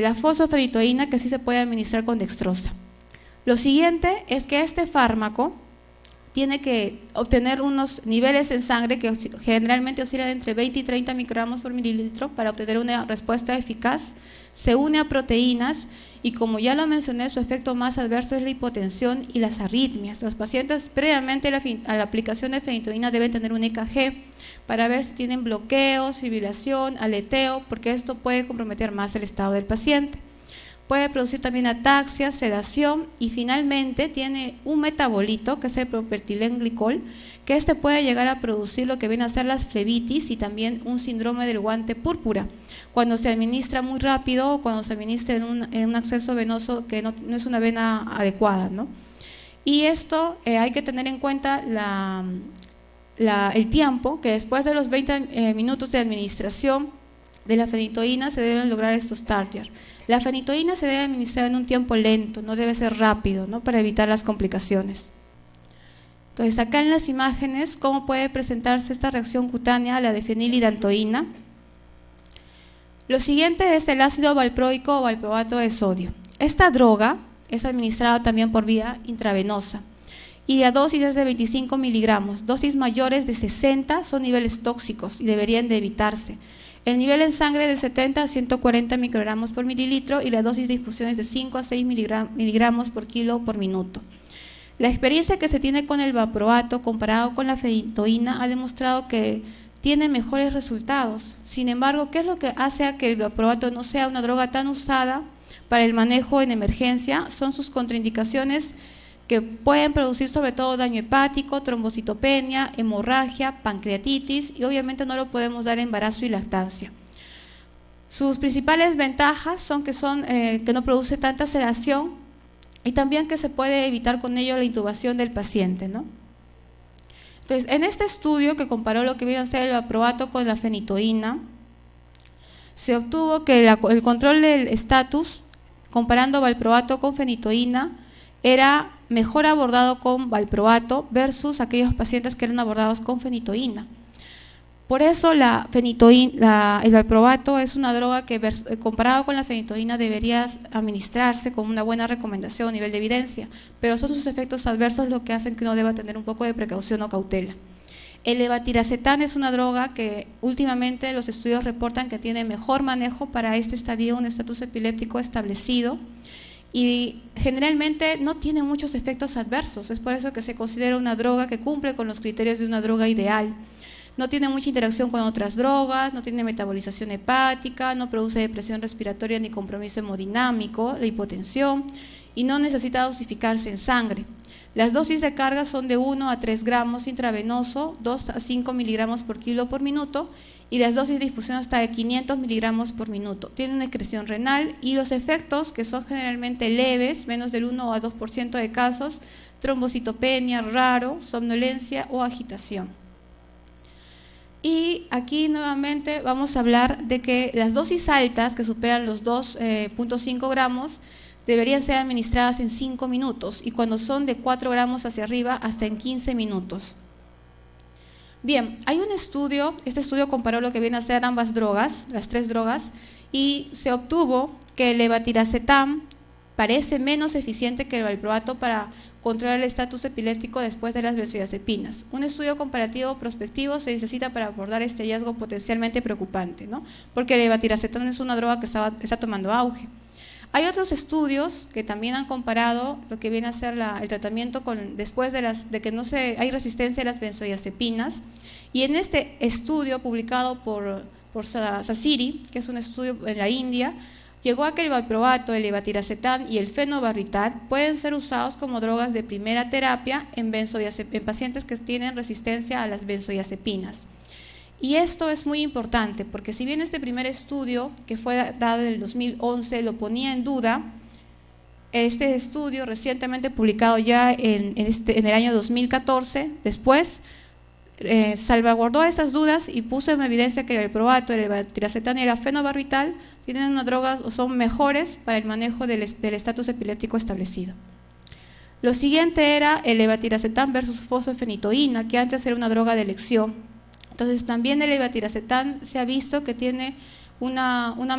la fosfenitoína, que sí se puede administrar con dextrosa. Lo siguiente es que este fármaco tiene que obtener unos niveles en sangre que generalmente oscilan entre 20 y 30 microgramos por mililitro para obtener una respuesta eficaz. Se une a proteínas y, como ya lo mencioné, su efecto más adverso es la hipotensión y las arritmias. Los pacientes previamente a la aplicación de fenitoína deben tener un EKG para ver si tienen bloqueos, fibrilación, aleteo, porque esto puede comprometer más el estado del paciente. Puede producir también ataxia, sedación y finalmente tiene un metabolito que es el propetilenglicol, que este puede llegar a producir lo que viene a ser las flebitis y también un síndrome del guante púrpura, cuando se administra muy rápido o cuando se administra en un acceso venoso que no es una vena adecuada, ¿no? Y esto hay que tener en cuenta el tiempo, que después de los 20 minutos de administración de la fenitoína se deben lograr estos targets. La fenitoína se debe administrar en un tiempo lento, no debe ser rápido, ¿no? Para evitar las complicaciones. Entonces, acá en las imágenes, ¿cómo puede presentarse esta reacción cutánea a la difenilhidantoína? Lo siguiente es el ácido valproico o valproato de sodio. Esta droga es administrada también por vía intravenosa y la dosis es de 25 miligramos. Dosis mayores de 60 son niveles tóxicos y deberían de evitarse. El nivel en sangre es de 70 a 140 microgramos por mililitro y la dosis de infusión es de 5 a 6 miligramos por kilo por minuto. La experiencia que se tiene con el valproato comparado con la fenitoína ha demostrado que tiene mejores resultados. Sin embargo, ¿qué es lo que hace a que el valproato no sea una droga tan usada para el manejo en emergencia? Son sus contraindicaciones, que pueden producir sobre todo daño hepático, trombocitopenia, hemorragia, pancreatitis y obviamente no lo podemos dar en embarazo y lactancia. Sus principales ventajas son que no produce tanta sedación y también que se puede evitar con ello la intubación del paciente, ¿no? Entonces, en este estudio que comparó lo que viene a ser el valproato con la fenitoína, se obtuvo que el control del estatus, comparando valproato con fenitoína, era mejor abordado con valproato versus aquellos pacientes que eran abordados con fenitoína. Por eso el valproato es una droga que, comparado con la fenitoína, debería administrarse con una buena recomendación a nivel de evidencia, pero son sus efectos adversos lo que hacen que uno deba tener un poco de precaución o cautela. El levatiracetam es una droga que últimamente los estudios reportan que tiene mejor manejo para este estadio, un estatus epiléptico establecido, y generalmente no tiene muchos efectos adversos. Es por eso que se considera una droga que cumple con los criterios de una droga ideal. No tiene mucha interacción con otras drogas, no tiene metabolización hepática, no produce depresión respiratoria ni compromiso hemodinámico, la hipotensión, y no necesita dosificarse en sangre. Las dosis de carga son de 1 a 3 gramos intravenoso, 2 a 5 miligramos por kilo por minuto, y las dosis de difusión hasta de 500 miligramos por minuto. Tiene una excreción renal y los efectos, que son generalmente leves, menos del 1 a 2% de casos, trombocitopenia, raro, somnolencia o agitación. Y aquí nuevamente vamos a hablar de que las dosis altas, que superan los 2.5 gramos, deberían ser administradas en 5 minutos y cuando son de 4 gramos hacia arriba, hasta en 15 minutos. Bien, hay un estudio, este estudio comparó lo que viene a ser ambas drogas, las 3 drogas, y se obtuvo que el levatiracetam parece menos eficiente que el valproato para controlar el estatus epiléptico después de las benzodiazepinas. Un estudio comparativo prospectivo se necesita para abordar este hallazgo potencialmente preocupante, ¿no? Porque el levatiracetam es una droga que está tomando auge. Hay otros estudios que también han comparado lo que viene a ser el tratamiento después de que hay resistencia a las benzodiazepinas, y en este estudio publicado por Sasiri, que es un estudio en la India, llegó a que el valproato, el levatiracetam y el fenobarbital pueden ser usados como drogas de primera terapia en pacientes que tienen resistencia a las benzodiazepinas. Y esto es muy importante porque si bien este primer estudio, que fue dado en el 2011, lo ponía en duda, este estudio recientemente publicado ya en el año 2014, después salvaguardó esas dudas y puso en evidencia que el valproato, el levatiracetam y el fenobarbital tienen una droga o son mejores para el manejo del estatus epiléptico establecido. Lo siguiente era el levatiracetam versus fosfenitoína, que antes era una droga de elección. Entonces también el levatiracetam se ha visto que tiene un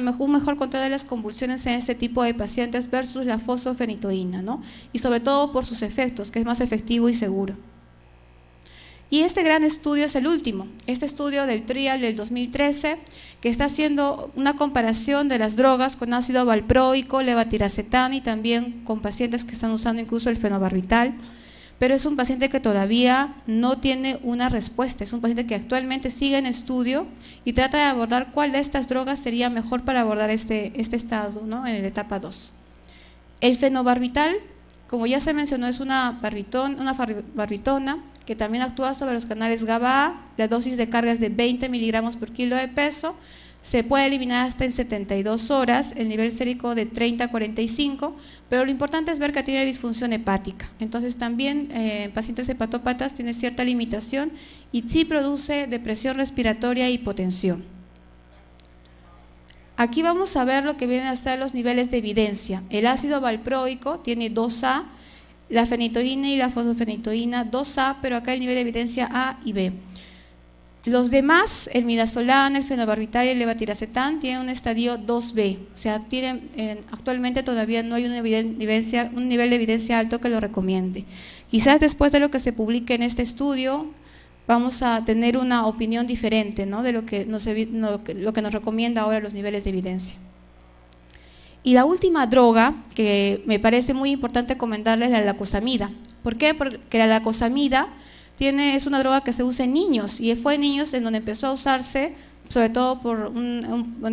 mejor control de las convulsiones en ese tipo de pacientes versus la fosfenitoína, ¿no? Y sobre todo por sus efectos, que es más efectivo y seguro. Y este gran estudio es el último, este estudio del TRIAL del 2013, que está haciendo una comparación de las drogas con ácido valproico, levatiracetam y también con pacientes que están usando incluso el fenobarbital, pero es un paciente que todavía no tiene una respuesta, es un paciente que actualmente sigue en estudio y trata de abordar cuál de estas drogas sería mejor para abordar este estado, ¿no? En la etapa 2. El fenobarbital, como ya se mencionó, es una barbitona que también actúa sobre los canales GABA-A, la dosis de carga es de 20 miligramos por kilo de peso, se puede eliminar hasta en 72 horas, el nivel sérico de 30 a 45, pero lo importante es ver que tiene disfunción hepática. Entonces también en pacientes hepatópatas tiene cierta limitación y sí produce depresión respiratoria e hipotensión. Aquí vamos a ver lo que vienen a ser los niveles de evidencia. El ácido valproico tiene 2A, la fenitoína y la fosfenitoína 2A, pero acá el nivel de evidencia A y B. Los demás, el midazolam, el fenobarbital y el levatiracetam, tienen un estadio 2B, o sea, actualmente todavía no hay un nivel de evidencia alto que lo recomiende. Quizás después de lo que se publique en este estudio, vamos a tener una opinión diferente, ¿no? De lo que nos recomienda ahora los niveles de evidencia. Y la última droga que me parece muy importante comentarles es la lacosamida. ¿Por qué? Porque la lacosamida es una droga que se usa en niños y fue en niños en donde empezó a usarse, sobre todo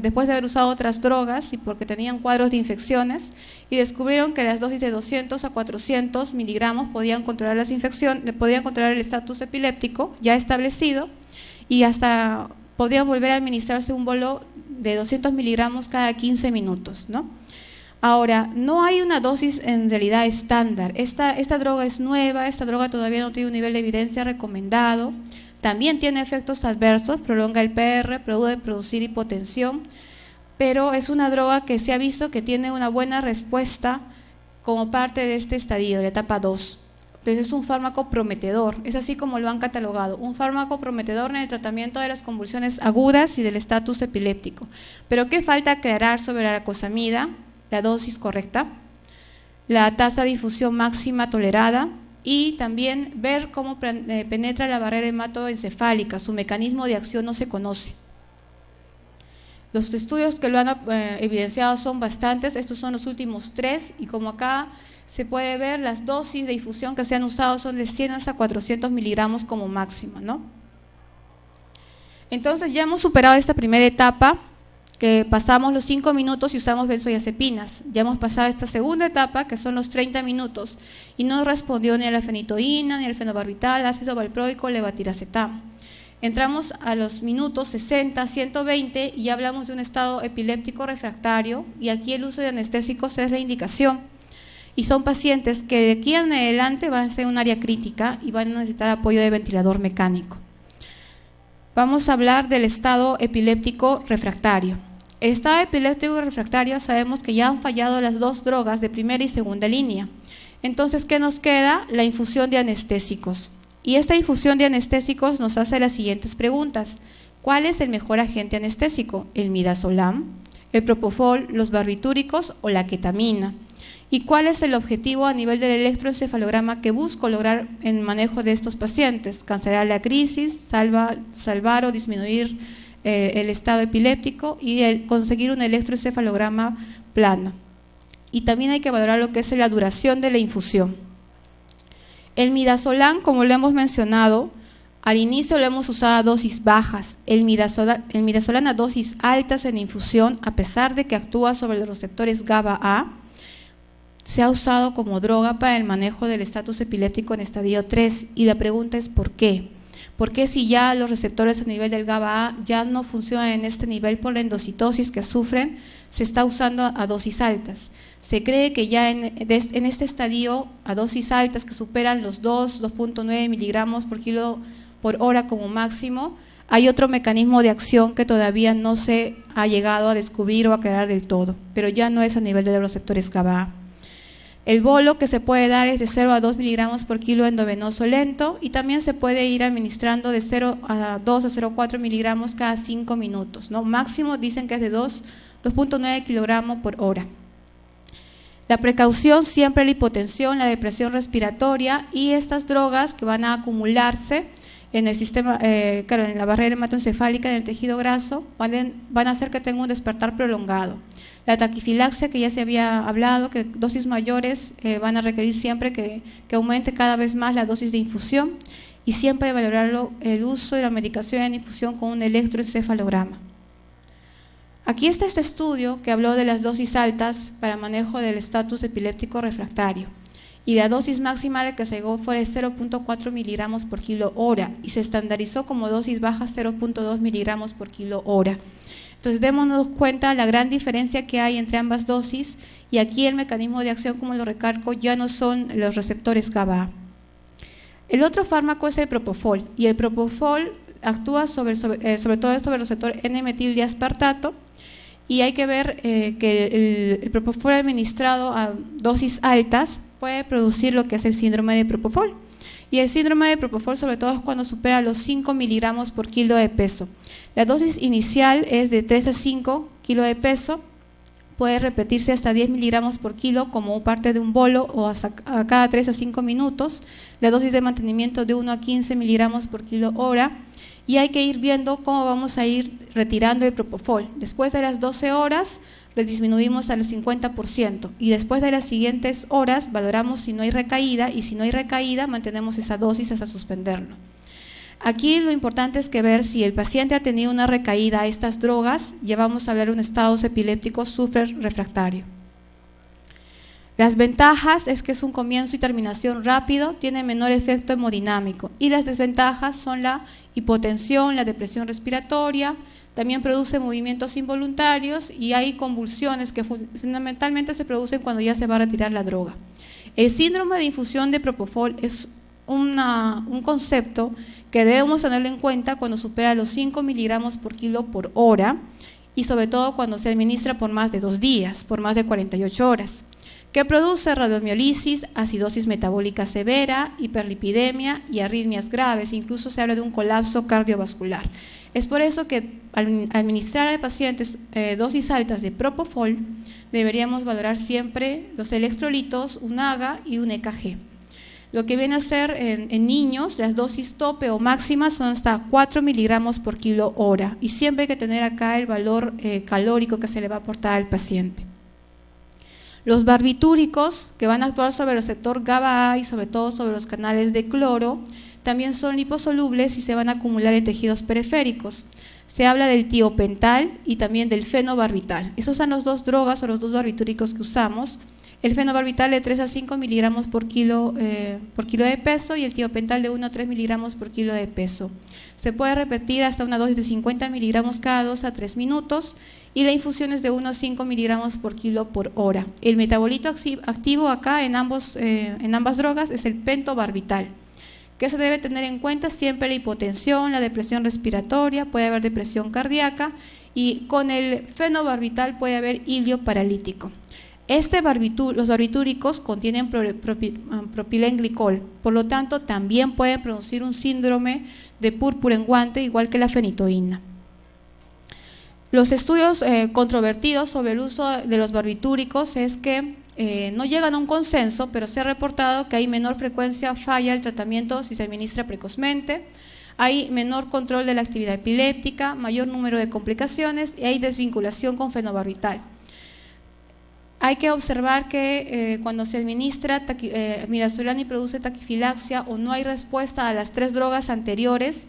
después de haber usado otras drogas y porque tenían cuadros de infecciones, y descubrieron que las dosis de 200 a 400 miligramos podían controlar las infecciones, podían controlar el estatus epiléptico ya establecido y hasta podría volver a administrarse un bolo de 200 miligramos cada 15 minutos, ¿no? Ahora, no hay una dosis en realidad estándar. Esta droga es nueva, esta droga todavía no tiene un nivel de evidencia recomendado. También tiene efectos adversos, prolonga el PR, puede producir hipotensión, pero es una droga que se ha visto que tiene una buena respuesta como parte de este estadio, de la etapa 2. Entonces es un fármaco prometedor, es así como lo han catalogado, un fármaco prometedor en el tratamiento de las convulsiones agudas y del estatus epiléptico. Pero ¿qué falta aclarar sobre la acosamida? La dosis correcta, la tasa de difusión máxima tolerada y también ver cómo penetra la barrera hematoencefálica, su mecanismo de acción no se conoce. Los estudios que lo han evidenciado son bastantes, estos son los últimos 3 y como acá se puede ver, las dosis de difusión que se han usado son de 100 hasta 400 miligramos como máximo, ¿no? Entonces ya hemos superado esta primera etapa, que pasamos los 5 minutos y usamos benzodiazepinas. Ya hemos pasado esta segunda etapa, que son los 30 minutos, y no respondió ni a la fenitoína, ni al fenobarbital, ácido valproico, levetiracetam. Entramos a los minutos 60, 120 y ya hablamos de un estado epiléptico refractario, y aquí el uso de anestésicos es la indicación. Y son pacientes que de aquí en adelante van a ser un área crítica y van a necesitar apoyo de ventilador mecánico. Vamos a hablar del estado epiléptico refractario. El estado epiléptico refractario sabemos que ya han fallado las 2 drogas de primera y segunda línea. Entonces, ¿qué nos queda? La infusión de anestésicos. Y esta infusión de anestésicos nos hace las siguientes preguntas. ¿Cuál es el mejor agente anestésico? ¿El midazolam, el propofol, los barbitúricos o la ketamina? ¿Y cuál es el objetivo a nivel del electroencefalograma que busco lograr en el manejo de estos pacientes? Cancelar la crisis, salvar o disminuir el estado epiléptico y conseguir un electroencefalograma plano. Y también hay que valorar lo que es la duración de la infusión. El midazolam, como lo hemos mencionado, al inicio lo hemos usado a dosis bajas. El midazolam a dosis altas en infusión, a pesar de que actúa sobre los receptores GABA-A, se ha usado como droga para el manejo del estatus epiléptico en estadio 3 y la pregunta es ¿por qué? ¿Por qué si ya los receptores a nivel del GABA-A ya no funcionan en este nivel por la endocitosis que sufren, se está usando a dosis altas? Se cree que ya en este estadio a dosis altas que superan los 2.9 miligramos por kilo por hora como máximo, hay otro mecanismo de acción que todavía no se ha llegado a descubrir o a aclarar del todo, pero ya no es a nivel de los receptores GABA-A. El bolo que se puede dar es de 0 a 2 miligramos por kilo endovenoso lento y también se puede ir administrando de 0 a 2 a 0,4 miligramos cada 5 minutos, ¿no? Máximo dicen que es de 2.9 kilogramos por hora. La precaución siempre la hipotensión, la depresión respiratoria y estas drogas que van a acumularse en el sistema, claro, en la barrera hematoencefálica, en el tejido graso, van a hacer que tenga un despertar prolongado. La taquifilaxia, que ya se había hablado, que dosis mayores van a requerir siempre que aumente cada vez más la dosis de infusión y siempre valorar el uso de la medicación en infusión con un electroencefalograma. Aquí está este estudio que habló de las dosis altas para manejo del estatus epiléptico refractario. Y la dosis máxima a la que se llegó fue de 0.4 miligramos por kilo hora y se estandarizó como dosis baja 0.2 miligramos por kilo hora. Entonces démonos cuenta la gran diferencia que hay entre ambas dosis y aquí el mecanismo de acción, como lo recalco, ya no son los receptores GABA. El otro fármaco es el propofol y el propofol actúa sobre todo sobre el receptor N-metildiaspartato y hay que ver que el propofol administrado a dosis altas puede producir lo que es el síndrome de propofol. Y el síndrome de propofol sobre todo es cuando supera los 5 miligramos por kilo de peso. La dosis inicial es de 3 a 5 kilos de peso, puede repetirse hasta 10 miligramos por kilo como parte de un bolo o hasta a cada 3 a 5 minutos. La dosis de mantenimiento de 1 a 15 miligramos por kilo hora y hay que ir viendo cómo vamos a ir retirando el propofol. Después de las 12 horas le disminuimos al 50% y después de las siguientes horas valoramos si no hay recaída y si no hay recaída mantenemos esa dosis hasta suspenderlo. Aquí lo importante es que ver si el paciente ha tenido una recaída a estas drogas, ya vamos a hablar de un estado epiléptico sufre refractario. Las ventajas es que es un comienzo y terminación rápido, tiene menor efecto hemodinámico, y las desventajas son la hipotensión, la depresión respiratoria, también produce movimientos involuntarios y hay convulsiones que fundamentalmente se producen cuando ya se va a retirar la droga. El síndrome de infusión de propofol es un concepto que debemos tenerlo en cuenta cuando supera los 5 miligramos por kilo por hora y sobre todo cuando se administra por más de 2 días, por más de 48 horas, que produce radiomiolisis, acidosis metabólica severa, hiperlipidemia y arritmias graves, incluso se habla de un colapso cardiovascular. Es por eso que al administrar a pacientes dosis altas de propofol, deberíamos valorar siempre los electrolitos, un AGA y un EKG. Lo que viene a ser en niños, las dosis tope o máximas son hasta 4 miligramos por kilo hora, y siempre hay que tener acá el valor calórico que se le va a aportar al paciente. Los barbitúricos, que van a actuar sobre el receptor GABA-A y sobre todo sobre los canales de cloro, también son liposolubles y se van a acumular en tejidos periféricos. Se habla del tiopental y también del fenobarbital. Esas son las dos drogas o los dos barbitúricos que usamos. El fenobarbital de 3 a 5 miligramos por kilo de peso y el tiopental de 1 a 3 miligramos por kilo de peso. Se puede repetir hasta una dosis de 50 miligramos cada 2 a 3 minutos y la infusión es de 1 a 5 miligramos por kilo por hora. El metabolito activo acá en ambas drogas es el pentobarbital. ¿Qué se debe tener en cuenta? Siempre la hipotensión, la depresión respiratoria, puede haber depresión cardíaca y con el fenobarbital puede haber ilio paralítico. Los barbitúricos contienen propilenglicol, por lo tanto también pueden producir un síndrome de púrpura en guante, igual que la fenitoína. Los estudios controvertidos sobre el uso de los barbitúricos es que no llegan a un consenso, pero se ha reportado que hay menor frecuencia falla el tratamiento si se administra precozmente, hay menor control de la actividad epiléptica, mayor número de complicaciones y hay desvinculación con fenobarbital. Hay que observar que cuando se administra midazolam y produce taquifilaxia o no hay respuesta a las 3 drogas anteriores,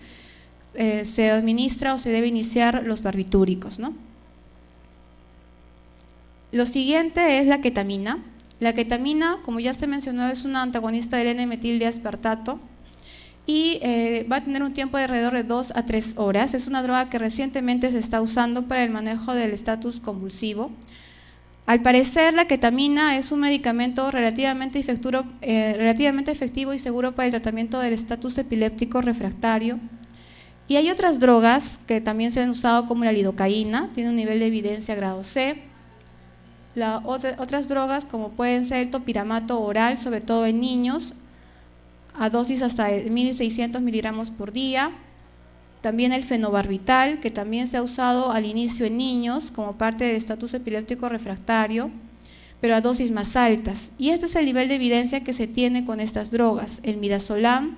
se administra o se debe iniciar los barbitúricos, ¿no? Lo siguiente es la ketamina. La ketamina, como ya se mencionó, es una antagonista del N-metil-D-aspartato y va a tener un tiempo de alrededor de 2 a 3 horas. Es una droga que recientemente se está usando para el manejo del estatus convulsivo. Al parecer, la ketamina es un medicamento relativamente efectivo y seguro para el tratamiento del estatus epiléptico refractario. Y hay otras drogas que también se han usado como la lidocaína, tiene un nivel de evidencia grado C. Otras drogas como pueden ser el topiramato oral, sobre todo en niños, a dosis hasta 1.600 miligramos por día. También el fenobarbital, que también se ha usado al inicio en niños como parte del estatus epiléptico refractario, pero a dosis más altas. Y este es el nivel de evidencia que se tiene con estas drogas. El midazolam,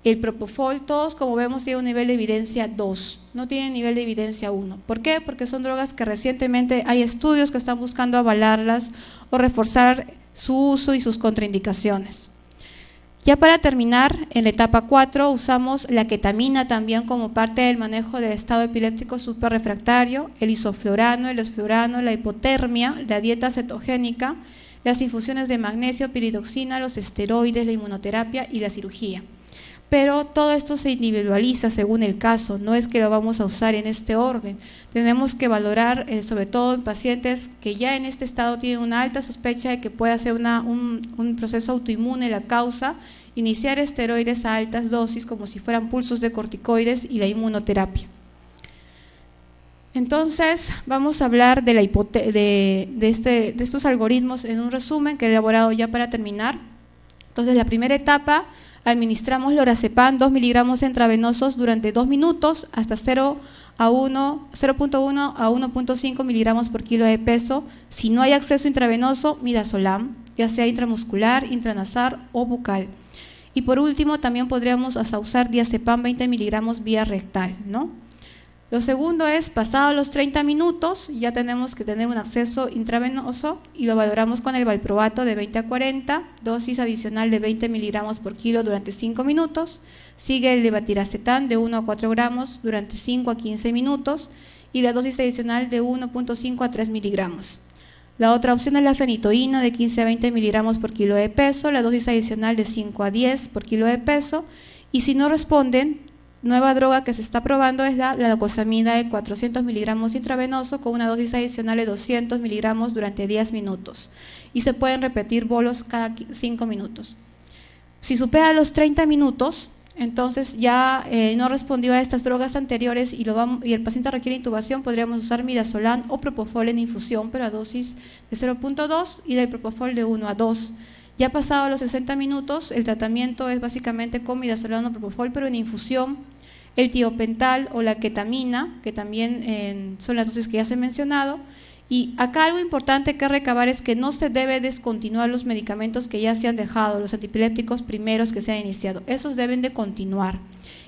el propofol, todos como vemos tienen un nivel de evidencia 2, no tienen nivel de evidencia 1. ¿Por qué? Porque son drogas que recientemente hay estudios que están buscando avalarlas o reforzar su uso y sus contraindicaciones. Ya para terminar, en la etapa 4 usamos la ketamina también como parte del manejo del estado epiléptico superrefractario, el isoflurano, el esflurano, la hipotermia, la dieta cetogénica, las infusiones de magnesio, piridoxina, los esteroides, la inmunoterapia y la cirugía. Pero todo esto se individualiza según el caso, no es que lo vamos a usar en este orden. Tenemos que valorar, sobre todo en pacientes que ya en este estado tienen una alta sospecha de que pueda ser un proceso autoinmune la causa, iniciar esteroides a altas dosis como si fueran pulsos de corticoides y la inmunoterapia. Entonces vamos a hablar de estos algoritmos en un resumen que he elaborado ya para terminar. Entonces la primera etapa, administramos lorazepam 2 miligramos intravenosos durante 2 minutos hasta 0.1 a 1.5 miligramos por kilo de peso. Si no hay acceso intravenoso, midazolam, ya sea intramuscular, intranasal o bucal. Y por último, también podríamos hasta usar diazepam 20 miligramos vía rectal, ¿no? Lo segundo es, pasados los 30 minutos, ya tenemos que tener un acceso intravenoso y lo valoramos con el valproato de 20 a 40, dosis adicional de 20 miligramos por kilo durante 5 minutos, sigue el levatiracetam de 1 a 4 gramos durante 5 a 15 minutos y la dosis adicional de 1.5 a 3 miligramos. La otra opción es la fenitoína de 15 a 20 miligramos por kilo de peso, la dosis adicional de 5 a 10 por kilo de peso, y si no responden, nueva droga que se está probando es la glucosamina de 400 miligramos intravenoso con una dosis adicional de 200 miligramos durante 10 minutos, y se pueden repetir bolos cada 5 minutos. Si supera los 30 minutos, entonces ya no respondió a estas drogas anteriores y el paciente requiere intubación, podríamos usar midazolam o propofol en infusión, pero a dosis de 0.2 y del propofol de 1 a 2. Ya pasado los 60 minutos, el tratamiento es básicamente con midazolam o propofol, pero en infusión, el tiopental o la ketamina, que también son las dosis que ya se han mencionado. Y acá algo importante que recabar es que no se debe descontinuar los medicamentos que ya se han dejado, los antipilépticos primeros que se han iniciado, esos deben de continuar.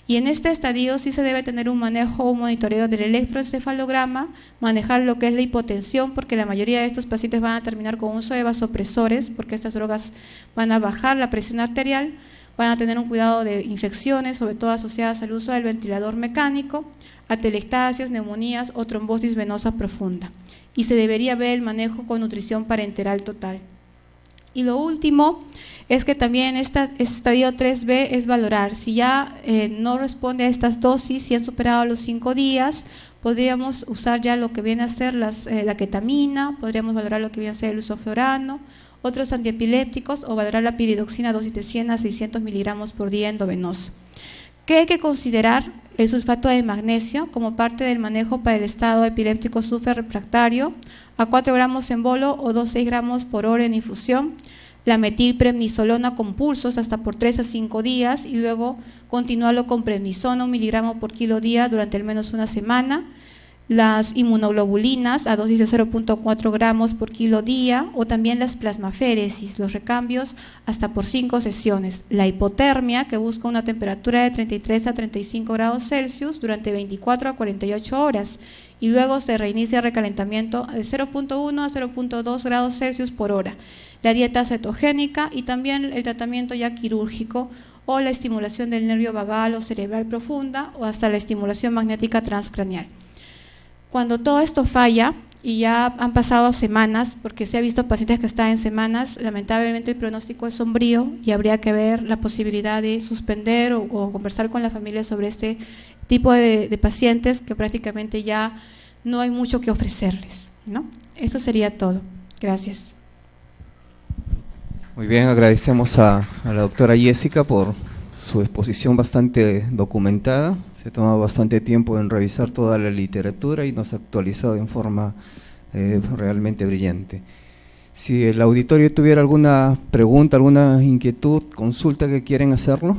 Y en este estadio sí se debe tener un manejo, un monitoreo del electroencefalograma, manejar lo que es la hipotensión, porque la mayoría de estos pacientes van a terminar con uso de vasopresores, porque estas drogas van a bajar la presión arterial, van a tener un cuidado de infecciones, sobre todo asociadas al uso del ventilador mecánico, atelectasias, neumonías o trombosis venosa profunda. Y se debería ver el manejo con nutrición parenteral total. Y lo último es que también este estadio 3B es valorar si ya no responde a estas dosis, si han superado los 5 días, podríamos usar ya lo que viene a ser la ketamina, podríamos valorar lo que viene a ser el losoflorano, otros antiepilépticos o valorar la piridoxina dosis de 100 a 600 miligramos por día endovenoso. ¿Qué hay que considerar? El sulfato de magnesio como parte del manejo para el estado epiléptico refractario a 4 gramos en bolo o 2,6 gramos por hora en infusión, la metilprednisolona con pulsos hasta por 3 a 5 días y luego continuarlo con prednisona 1 miligramo por kilo día durante al menos una semana, las inmunoglobulinas a dosis de 0.4 gramos por kilo día o también las plasmaféresis, los recambios hasta por 5 sesiones, la hipotermia que busca una temperatura de 33 a 35 grados Celsius durante 24 a 48 horas y luego se reinicia el recalentamiento de 0.1 a 0.2 grados Celsius por hora, la dieta cetogénica y también el tratamiento ya quirúrgico o la estimulación del nervio vagal o cerebral profunda o hasta la estimulación magnética transcraneal. Cuando todo esto falla y ya han pasado semanas, porque se ha visto pacientes que están en semanas, lamentablemente el pronóstico es sombrío y habría que ver la posibilidad de suspender o conversar con la familia sobre este tipo de pacientes que prácticamente ya no hay mucho que ofrecerles, ¿no? Eso sería todo. Gracias. Muy bien, agradecemos a la doctora Jessica por su exposición bastante documentada. Se ha tomado bastante tiempo en revisar toda la literatura y nos ha actualizado en forma realmente brillante. Si el auditorio tuviera alguna pregunta, alguna inquietud, consulta que quieren hacerlo.